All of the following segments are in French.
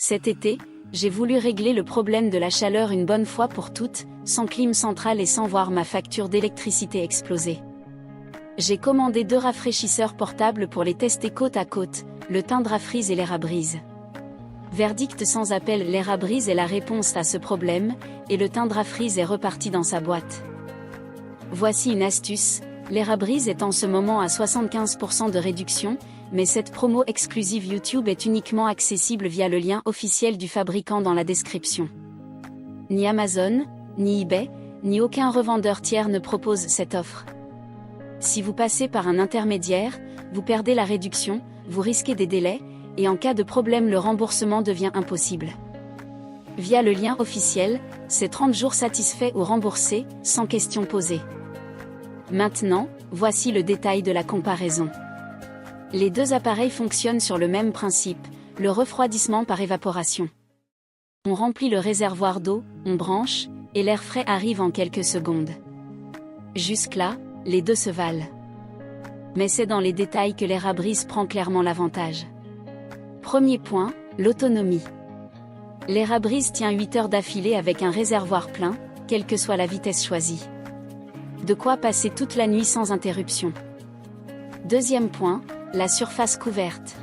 Cet été, j'ai voulu régler le problème de la chaleur une bonne fois pour toutes, sans clim centrale et sans voir ma facture d'électricité exploser. J'ai commandé 2 rafraîchisseurs portables pour les tester côte à côte, le Tundra-Freeze et l'Airabreeze. Verdict sans appel, l'Airabreeze est la réponse à ce problème, et le Tundra-Freeze est reparti dans sa boîte. Voici une astuce, l'Airabreeze est en ce moment à 75% de réduction, mais cette promo exclusive YouTube est uniquement accessible via le lien officiel du fabricant dans la description. Ni Amazon, ni eBay, ni aucun revendeur tiers ne propose cette offre. Si vous passez par un intermédiaire, vous perdez la réduction, vous risquez des délais, et en cas de problème le remboursement devient impossible. Via le lien officiel, c'est 30 jours satisfaits ou remboursés, sans question posée. Maintenant, voici le détail de la comparaison. Les 2 appareils fonctionnent sur le même principe, le refroidissement par évaporation. On remplit le réservoir d'eau, on branche, et l'air frais arrive en quelques secondes. Jusque-là, les 2 se valent. Mais c'est dans les détails que l'Airabreeze prend clairement l'avantage. Premier point, l'autonomie. L'Airabreeze tient 8 heures d'affilée avec un réservoir plein, quelle que soit la vitesse choisie. De quoi passer toute la nuit sans interruption. Deuxième point, la surface couverte.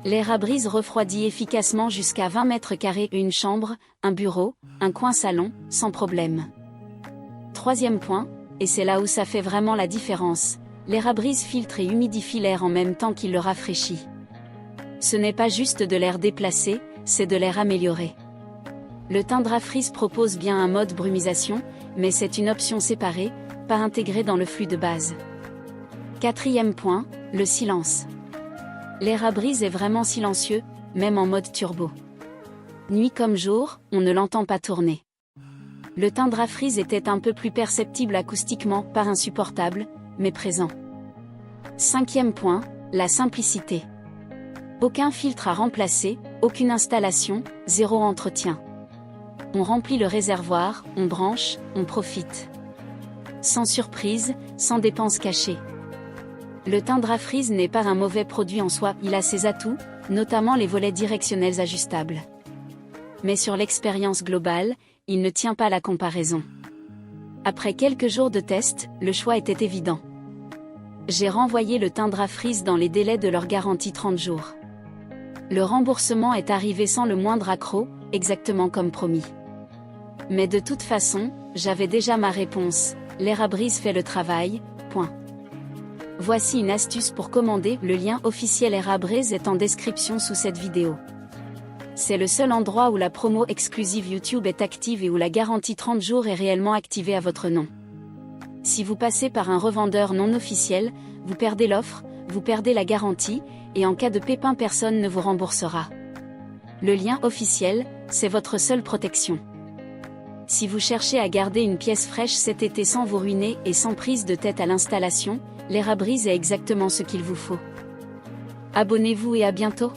L'Airabreeze refroidit efficacement jusqu'à 20 mètres carrés une chambre, un bureau, un coin salon, sans problème. Troisième point, et c'est là où ça fait vraiment la différence, l'Airabreeze filtre et humidifie l'air en même temps qu'il le rafraîchit. Ce n'est pas juste de l'air déplacé, c'est de l'air amélioré. Le Tundra-Freeze propose bien un mode brumisation, mais c'est une option séparée, pas intégrée dans le flux de base. Quatrième point, le silence. L'Airabreeze est vraiment silencieux, même en mode turbo. Nuit comme jour, on ne l'entend pas tourner. Le Tundra-Freeze était un peu plus perceptible acoustiquement, pas insupportable, mais présent. Cinquième point, la simplicité. Aucun filtre à remplacer, aucune installation, 0 entretien. On remplit le réservoir, on branche, on profite. Sans surprise, sans dépenses cachées. Le Tundra-Freeze n'est pas un mauvais produit en soi, il a ses atouts, notamment les volets directionnels ajustables. Mais sur l'expérience globale, il ne tient pas la comparaison. Après quelques jours de test, le choix était évident. J'ai renvoyé le Tundra-Freeze dans les délais de leur garantie 30 jours. Le remboursement est arrivé sans le moindre accroc, exactement comme promis. Mais de toute façon, j'avais déjà ma réponse, l'Airabreeze fait le travail, point. Voici une astuce pour commander, le lien officiel Airabreeze est en description sous cette vidéo. C'est le seul endroit où la promo exclusive YouTube est active et où la garantie 30 jours est réellement activée à votre nom. Si vous passez par un revendeur non officiel, vous perdez l'offre, vous perdez la garantie, et en cas de pépin personne ne vous remboursera. Le lien officiel, c'est votre seule protection. Si vous cherchez à garder une pièce fraîche cet été sans vous ruiner et sans prise de tête à l'installation, l'Airabreeze est exactement ce qu'il vous faut. Abonnez-vous et à bientôt.